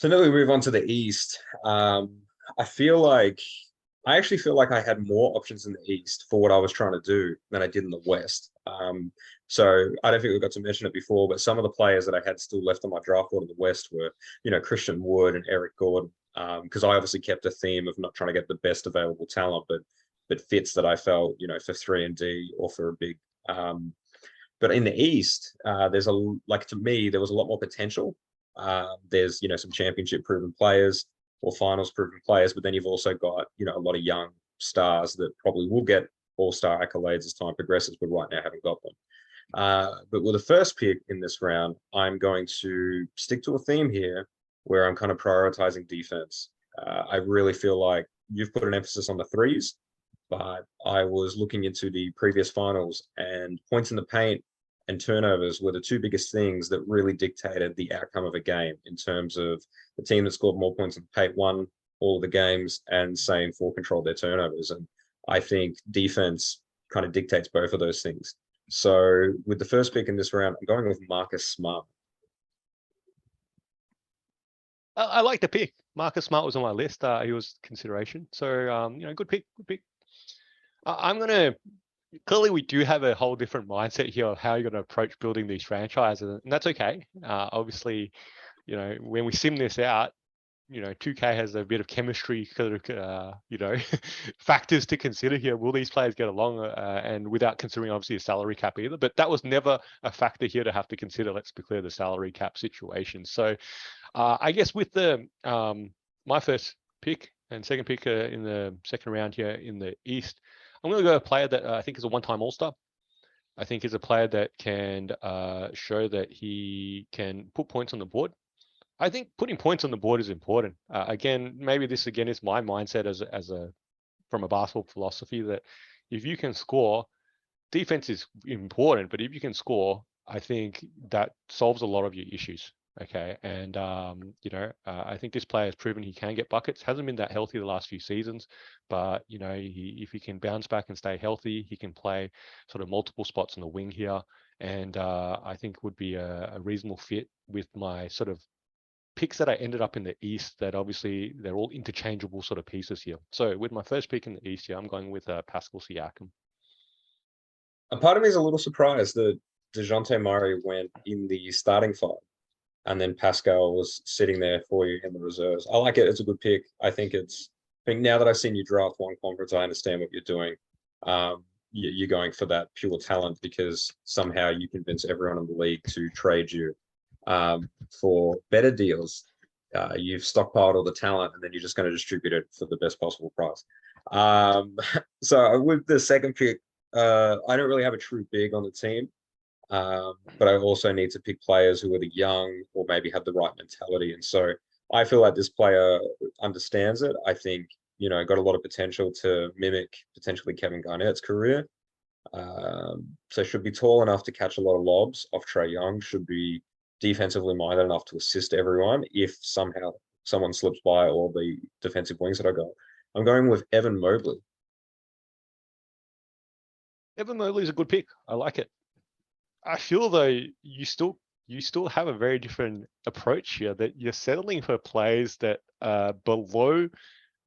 So now we move on to the East. I feel like I actually feel like I had more options in the East for what I was trying to do than I did in the West. So I don't think we got to mention it before, but some of the players that I had still left on my draft board in the West were, Christian Wood and Eric Gordon. Because I obviously kept a theme of not trying to get the best available talent, but fits that I felt, for 3 and D or for a big. But in the East, there's to me, there was a lot more potential. There's, some championship proven players or finals proven players, but then you've also got, a lot of young stars that probably will get all-star accolades as time progresses, but right now haven't got them. But with the first pick in this round, I'm going to stick to a theme here where I'm kind of prioritizing defense. I really feel like you've put an emphasis on the threes, but I was looking into the previous finals, and points in the paint and turnovers were the two biggest things that really dictated the outcome of a game, in terms of the team that scored more points in the paint won all of the games, and same for controlled their turnovers. And I think defense kind of dictates both of those things. So with the first pick in this round, I'm going with Marcus Smart. I like the pick. Marcus Smart was on my list. He was consideration. So, good pick. Good pick. I'm going to clearly we do have a whole different mindset here of how you're going to approach building these franchises, and that's okay. Obviously, when we sim this out, 2K has a bit of chemistry factors to consider here. Will these players get along, and without considering obviously a salary cap either? But that was never a factor here to have to consider. Let's be clear, the salary cap situation. So I guess with the my first pick and second pick in the second round here in the East, I'm going to go a player that I think is a one-time All-Star. I think is a player that can show that he can put points on the board. I think putting points on the board is important. Again, maybe this again is my mindset from a basketball philosophy, that if you can score, defense is important, but if you can score, I think that solves a lot of your issues. Okay, and I think this player has proven he can get buckets. Hasn't been that healthy the last few seasons, but if he can bounce back and stay healthy, he can play sort of multiple spots on the wing here, and I think would be a reasonable fit with my sort of picks that I ended up in the East. That obviously they're all interchangeable sort of pieces here. So with my first pick in the East here, I'm going with Pascal Siakam. A part of me is a little surprised that DeJounte Murray went in the starting five, and then Pascal was sitting there for you in the reserves. I like it. It's a good pick. I think now that I've seen you draft one conference, I understand what you're doing. You're going for that pure talent because somehow you convince everyone in the league to trade you for better deals. You've stockpiled all the talent, and then you're just going to distribute it for the best possible price. So with the second pick, I don't really have a true big on the team. But I also need to pick players who are the young or maybe have the right mentality. And so I feel like this player understands it. I think, got a lot of potential to mimic potentially Kevin Garnett's career. So should be tall enough to catch a lot of lobs off Trae Young, should be defensively minded enough to assist everyone if somehow someone slips by all the defensive wings that I got. I'm going with Evan Mobley. Evan Mobley is a good pick. I like it. I feel though you still have a very different approach here, that you're settling for players that are below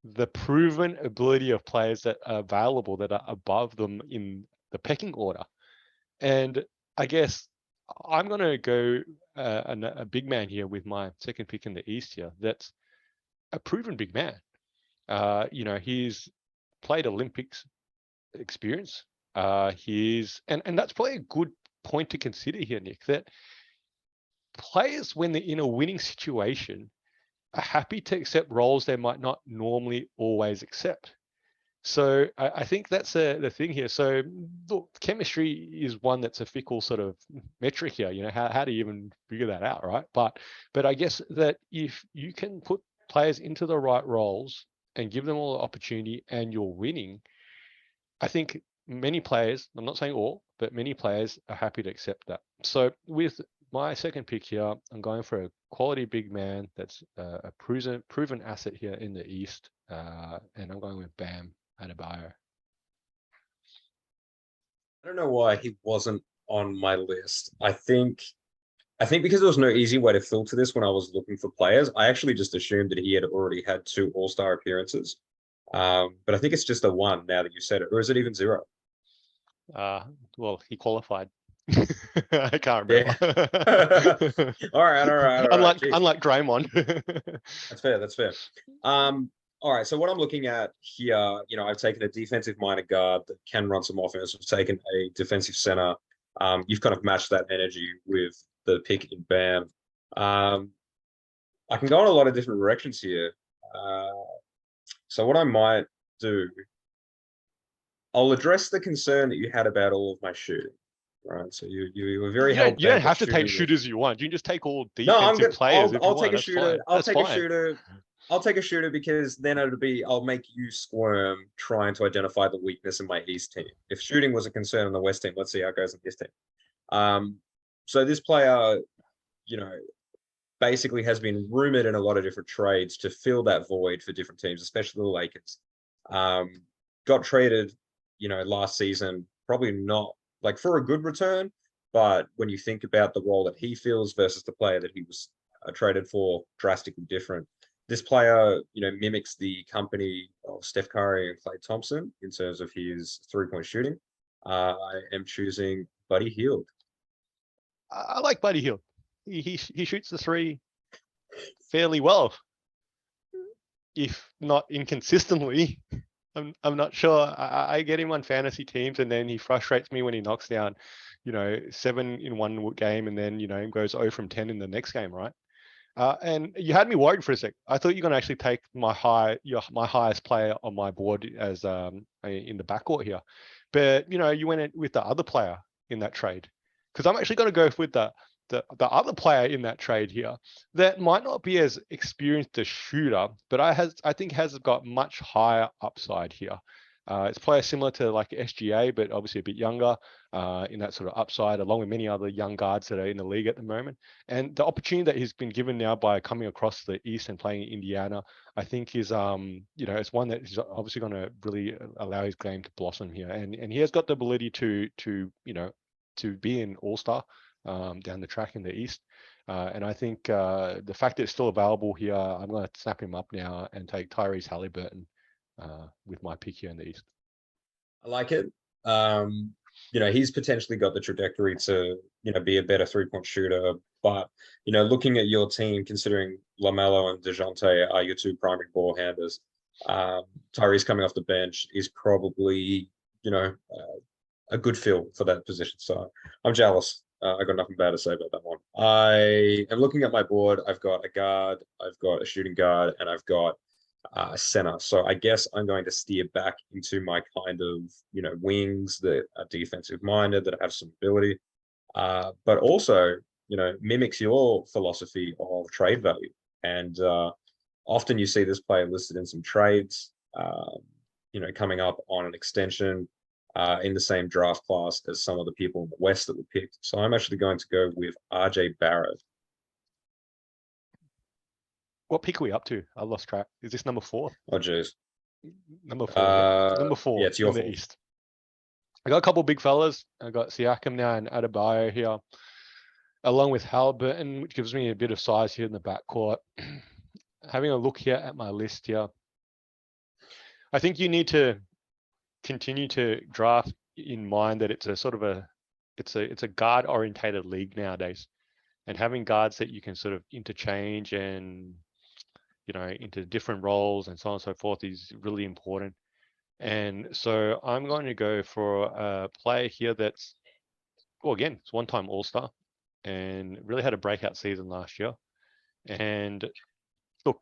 the proven ability of players that are available, that are above them in the pecking order. And I guess I'm going to go a big man here with my second pick in the East here. That's a proven big man. He's played Olympics experience. And that's probably a good point to consider here, Nick, that players, when they're in a winning situation, are happy to accept roles they might not normally always accept. So I think that's the thing here. So look, chemistry is one that's a fickle sort of metric here. How do you even figure that out, right? But I guess that if you can put players into the right roles and give them all the opportunity and you're winning, I think many players, I'm not saying all, but many players are happy to accept that. So with my second pick here, I'm going for a quality big man that's a proven asset here in the East, and I'm going with Bam Adebayo. I don't know why he wasn't on my list. I think I think because there was no easy way to filter this when I was looking for players, I actually just assumed that he had already had 2 All-Star appearances. But I think it's just a 1 now that you said it, or is it even 0? Well, he qualified. I can't Yeah. remember. All right, all right, all right. Jeez. Unlike Draymond. That's fair. That's fair. All right. So what I'm looking at here, I've taken a defensive minded guard that can run some offense. I've taken a defensive center. You've kind of matched that energy with the pick in Bam. I can go in a lot of different directions here. So what I might do, I'll address the concern that you had about all of my shooting. Right. So you were very hell You don't bent that have to take shooting was. shooters you want. You can just take all No, I'm defensive good. players if you I'll take want. a That's shooter. fine. That's fine. I'll take a shooter because then I'll make you squirm trying to identify the weakness in my East team. If shooting was a concern in the West team, let's see how it goes in this team. So this player, you know, basically has been rumored in a lot of different trades to fill that void for different teams, especially the Lakers. Got traded, last season, probably not like for a good return, but when you think about the role that he fills versus the player that he was traded for, drastically different. This player, mimics the company of Steph Curry and Klay Thompson in terms of his 3-point shooting. I am choosing Buddy Hield. I like Buddy Hield. He shoots the 3 fairly well, if not inconsistently. I'm not sure. I get him on fantasy teams, and then he frustrates me when he knocks down, 7 in one game, and then goes 0 from 10 in the next game, right? And you had me worried for a sec. I thought you were going to actually take my highest player on my board as in the backcourt here, but you went with the other player in that trade, because I'm actually going to go with the other player in that trade here that might not be as experienced a shooter, but I think has got much higher upside here. It's a player similar to like SGA, but obviously a bit younger in that sort of upside, along with many other young guards that are in the league at the moment. And the opportunity that he's been given now by coming across the East and playing in Indiana, I think is, it's one that is obviously going to really allow his game to blossom here. And he has got the ability to be an all-star down the track in the East. And I think the fact that it's still available here, I'm going to snap him up now and take Tyrese Halliburton with my pick here in the East. I like it. He's potentially got the trajectory to, be a better 3-point shooter. But, looking at your team, considering LaMelo and DeJounte are your 2 primary ball handlers, Tyrese coming off the bench is probably, a good feel for that position. So I'm jealous. I got nothing bad to say about that one. I am looking at my board. I've got a guard, I've got a shooting guard, and I've got a center. So I guess I'm going to steer back into my kind of, wings that are defensive minded, that have some ability, but also, mimics your philosophy of trade value. And often you see this player listed in some trades, coming up on an extension in the same draft class as some of the people in the West that were picked. So I'm actually going to go with RJ Barrett. What pick are we up to? I lost track. Is this number 4? Oh, geez. Number 4. Yeah. Number 4 yeah, it's your in the fault. East. I got a couple big fellas. I got Siakam now and Adebayo here, along with Halliburton, which gives me a bit of size here in the backcourt. Having a look here at my list here, I think you need to continue to draft in mind that it's a sort of it's a guard orientated league nowadays, and having guards that you can sort of interchange and into different roles and so on and so forth is really important. And so I'm going to go for a player here that's, well, again, it's one-time All-Star and really had a breakout season last year. And look,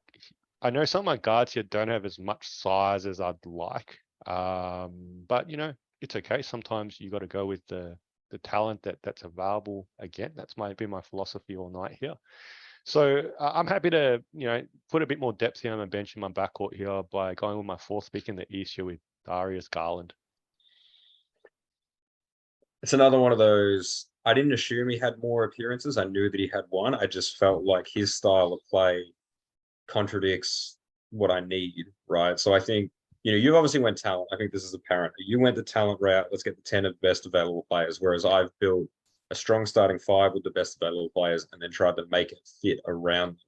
I know some of my guards here don't have as much size as I'd like, but it's okay. Sometimes you got to go with the talent that's available. Again, that's might be my philosophy all night here. So I'm happy to put a bit more depth here on my bench in my backcourt here by going with my 4th pick in the East here with Darius Garland. It's another one of those. I didn't assume he had more appearances. I knew that he had 1. I just felt like his style of play contradicts what I need, right? So I think, you obviously went talent. I think this is apparent. You went the talent route. Let's get the 10 of best available players, whereas I've built a strong starting five with the best available players, and then tried to make it fit around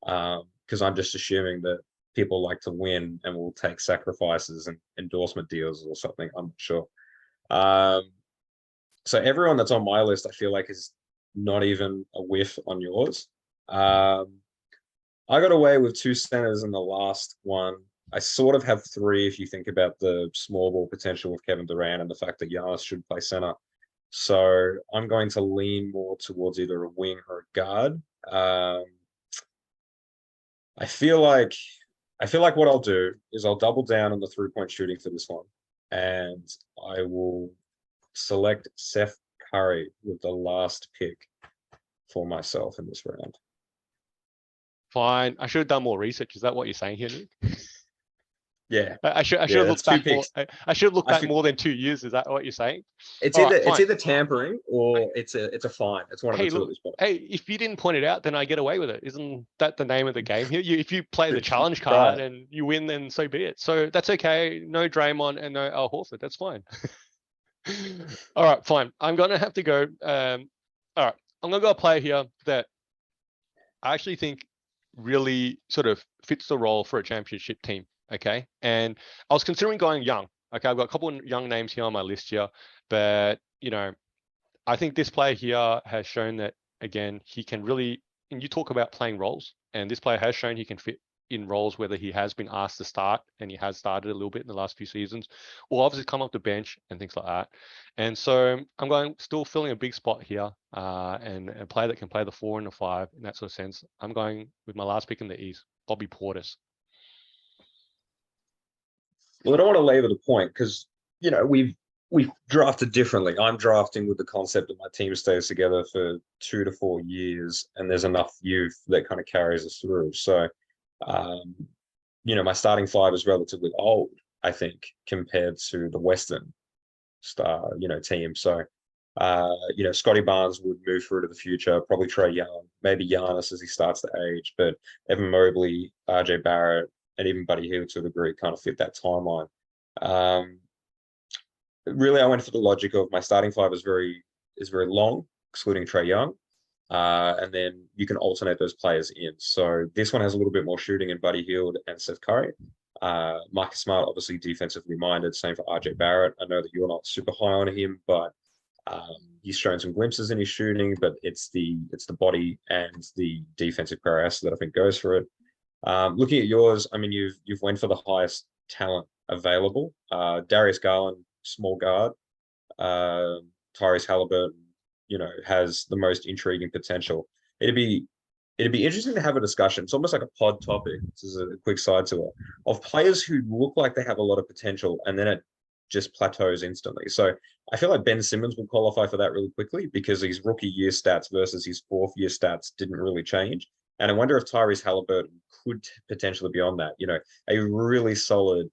them. Because I'm just assuming that people like to win and will take sacrifices and endorsement deals or something. I'm not sure. So everyone that's on my list, I feel like is not even a whiff on yours. I got away with 2 centers in the last one. I sort of have 3 if you think about the small ball potential of Kevin Durant and the fact that Giannis should play center. So I'm going to lean more towards either a wing or a guard. I feel like what I'll do is I'll double down on the 3-point shooting for this one, and I will select Seth Curry with the last pick for myself in this round. Fine. I should have done more research. Is that what you're saying here, Nick? Yeah. I should have that's looked 2 back more. picks. I should have looked back more than 2 years. Is that what you're saying? It's All right, either tampering or it's a fine. It's one of the two at this point. Hey, if you didn't point it out, then I get away with it. Isn't that the name of the game here? If you play the challenge card and you win, then so be it. So that's okay. No Draymond and no Al Horford. That's fine. All right, fine. I'm gonna have to go. All right, I'm gonna go a player here that I actually think really sort of fits the role for a championship team. Okay, and I was considering going young. Okay, I've got a couple of young names here on my list here, but I think this player here has shown that, again, he can really, and you talk about playing roles, and this player has shown he can fit in roles, whether he has been asked to start, and he has started a little bit in the last few seasons, or obviously come off the bench and things like that. And so I'm still filling a big spot here, and a player that can play the 4 and the 5 in that sort of sense. I'm going with my last pick in the East, Bobby Portis. Well, I don't want to labor the point because, we've drafted differently. I'm drafting with the concept that my team stays together for 2 to 4 years, and there's enough youth that kind of carries us through. So, my starting 5 is relatively old, I think, compared to the Western star, team. So, Scotty Barnes would move through to the future, probably Trae Young, maybe Giannis as he starts to age, but Evan Mobley, RJ Barrett, and even Buddy Hield to a degree kind of fit that timeline. Really, I went for the logic of my starting 5 is very long, excluding Trae Young, and then you can alternate those players in. So this one has a little bit more shooting in Buddy Hield and Seth Curry. Marcus Smart, obviously defensively minded. Same for RJ Barrett. I know that you're not super high on him, but he's shown some glimpses in his shooting. But it's the body and the defensive prowess that I think goes for it. Looking at yours, I mean, you've went for the highest talent available. Darius Garland, small guard. Tyrese Halliburton, has the most intriguing potential. It'd be interesting to have a discussion. It's almost like a pod topic. This is a quick side to it of players who look like they have a lot of potential and then it just plateaus instantly. So I feel like Ben Simmons will qualify for that really quickly because his rookie year stats versus his 4th year stats didn't really change. And I wonder if Tyrese Halliburton could potentially be on that. A really solid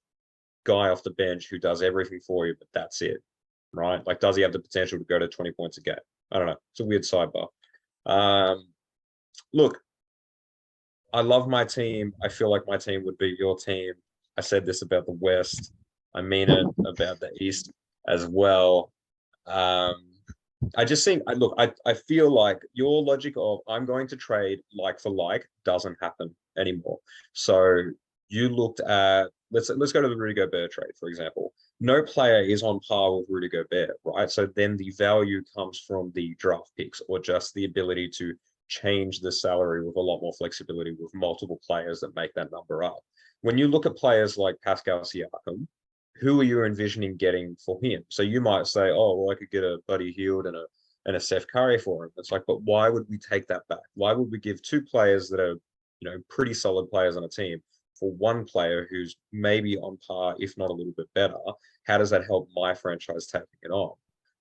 guy off the bench who does everything for you, but that's it, right? Like, does he have the potential to go to 20 points a game? I don't know. It's a weird sidebar. Look, I love my team. I feel like my team would be your team. I said this about the West. I mean it about the East as well. I just think, I feel like your logic of I'm going to trade like for like doesn't happen anymore. So you looked at, let's go to the Rudy Gobert trade, for example. No player is on par with Rudy Gobert, right? So then the value comes from the draft picks or just the ability to change the salary with a lot more flexibility with multiple players that make that number up. When you look at players like Pascal Siakam, who are you envisioning getting for him? So you might say, oh, well, I could get a Buddy Hield and a Seth Curry for him. It's like, but why would we take that back? Why would we give 2 players that are, pretty solid players on a team for 1 player who's maybe on par, if not a little bit better? How does that help my franchise taking it on?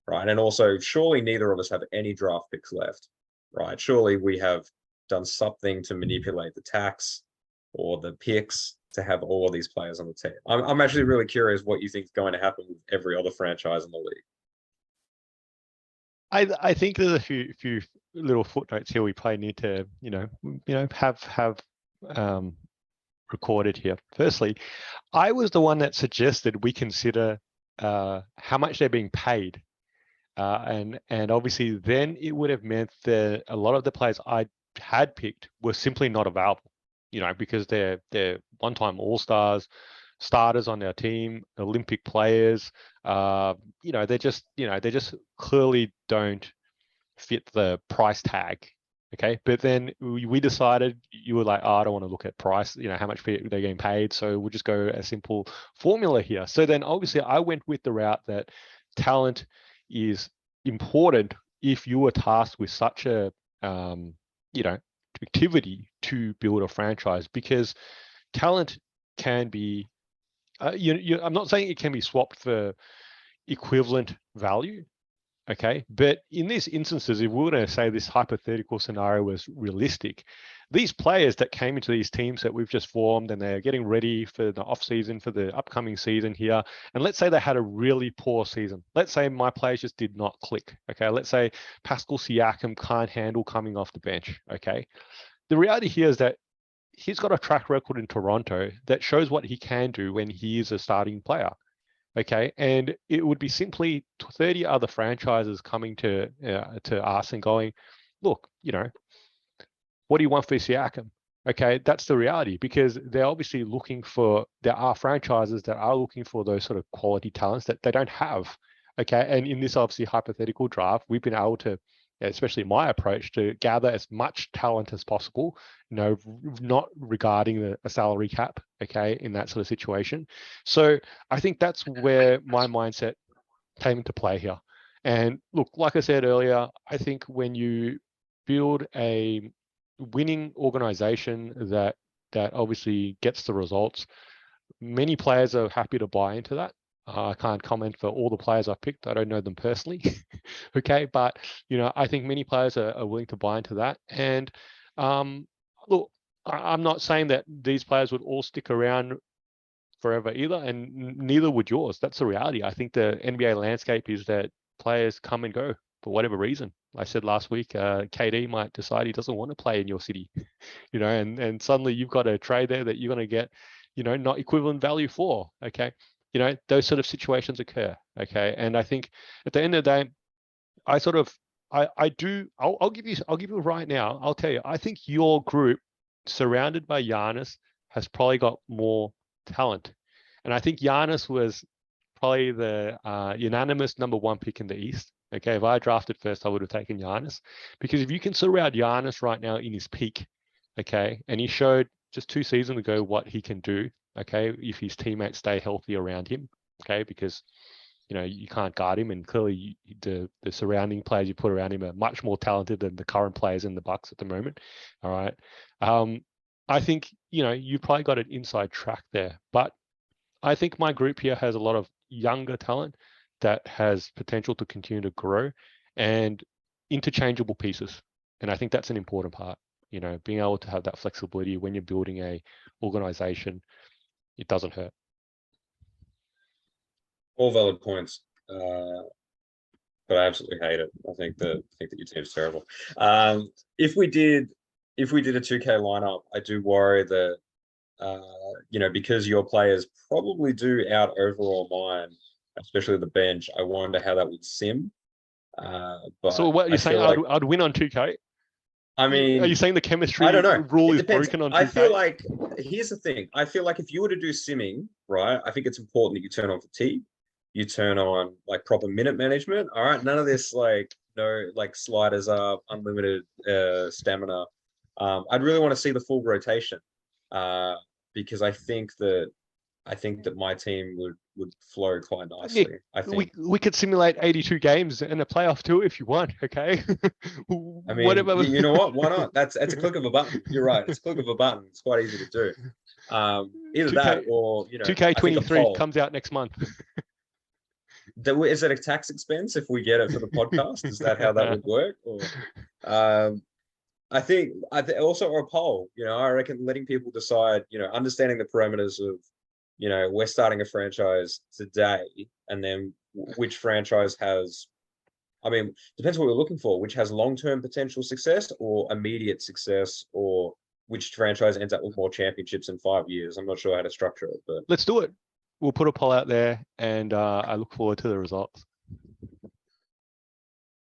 Right. And also, surely neither of us have any draft picks left, right? Surely we have done something to manipulate the tax or the picks to have all of these players on the team. I'm actually really curious what you think is going to happen with every other franchise in the league. I think there's a few little footnotes here we probably need to have recorded here. Firstly, I was the one that suggested we consider how much they're being paid. And obviously then it would have meant that a lot of the players I had picked were simply not available, because they're one-time all-stars, starters on their team, Olympic players. They just clearly don't fit the price tag. Okay, but then we decided, you were like, oh, I don't want to look at price, how much they're getting paid, so we'll just go a simple formula here. So then obviously I went with the route that talent is important if you were tasked with such a activity to build a franchise, because talent can be I'm not saying it can be swapped for equivalent value. Okay, but in these instances, if we were going to say this hypothetical scenario was realistic, these players that came into these teams that we've just formed and they're getting ready for the off season, for the upcoming season here, and let's say they had a really poor season. Let's say my players just did not click. Okay, let's say Pascal Siakam can't handle coming off the bench. Okay, the reality here is that he's got a track record in Toronto that shows what he can do when he is a starting player. Okay, and it would be simply 30 other franchises coming to us and going, look, what do you want for Siakam? Okay, that's the reality, because they're obviously there are franchises that are looking for those sort of quality talents that they don't have. Okay, and in this obviously hypothetical draft, we've been able to, especially my approach, to gather as much talent as possible, not regarding a salary cap, okay, in that sort of situation. So I think that's where my mindset came into play here. And look, like I said earlier, I think when you build a winning organization that obviously gets the results, many players are happy to buy into that. I can't comment for all the players I've picked. I don't know them personally. Okay, but I think many players are willing to buy into that. And look, I'm not saying that these players would all stick around forever either, and neither would yours. That's the reality. I think the NBA landscape is that players come and go for whatever reason. I said last week, KD might decide he doesn't want to play in your city, and suddenly you've got a trade there that you're going to get, not equivalent value for. Okay, those sort of situations occur. Okay, and I think at the end of the day, I'll give you right now, I'll tell you, I think your group surrounded by Giannis has probably got more talent. And I think Giannis was probably the unanimous number one pick in the East. Okay, if I drafted first, I would have taken Giannis, because if you can surround Giannis right now in his peak, okay, and he showed just 2 seasons ago what he can do, okay, if his teammates stay healthy around him, okay, because you can't guard him, and clearly the surrounding players you put around him are much more talented than the current players in the Bucks at the moment. All right, I think you've probably got an inside track there, but I think my group here has a lot of younger talent that has potential to continue to grow, and interchangeable pieces. And I think that's an important part. Being able to have that flexibility when you're building a organization, it doesn't hurt. All valid points. But I absolutely hate it. I think that your team's terrible. If we did a 2K lineup, I do worry that because your players probably do out overall mine, especially the bench. I wonder how that would sim. But so what you're saying, like, I'd win on 2K? I mean, are you saying the chemistry I don't know. rule It is depends. broken on 2K? I feel like, here's the thing. I feel like if you were to do simming, right, I think it's important that you turn on fatigue. You turn on like proper minute management. All right. None of this no sliders up, unlimited stamina. I'd really want to see the full rotation. Because I think that my team would flow quite nicely. Nick, I think we could simulate 82 games and a playoff tour if you want. Okay. I mean, Whatever. you know what? Why not? That's a click of a button. You're right. It's a click of a button. It's quite easy to do. Either 2K, that or 2K23 comes out next month. Is it a tax expense if we get it for the podcast? Is that how that would work? Or I think also a poll. I reckon letting people decide. Understanding the parameters of, we're starting a franchise today, and then which franchise has. I mean, depends what we're looking for. Which has long-term potential success or immediate success, or which franchise ends up with more championships in 5 years. I'm not sure how to structure it, but let's do it. We'll put a poll out there, and I look forward to the results.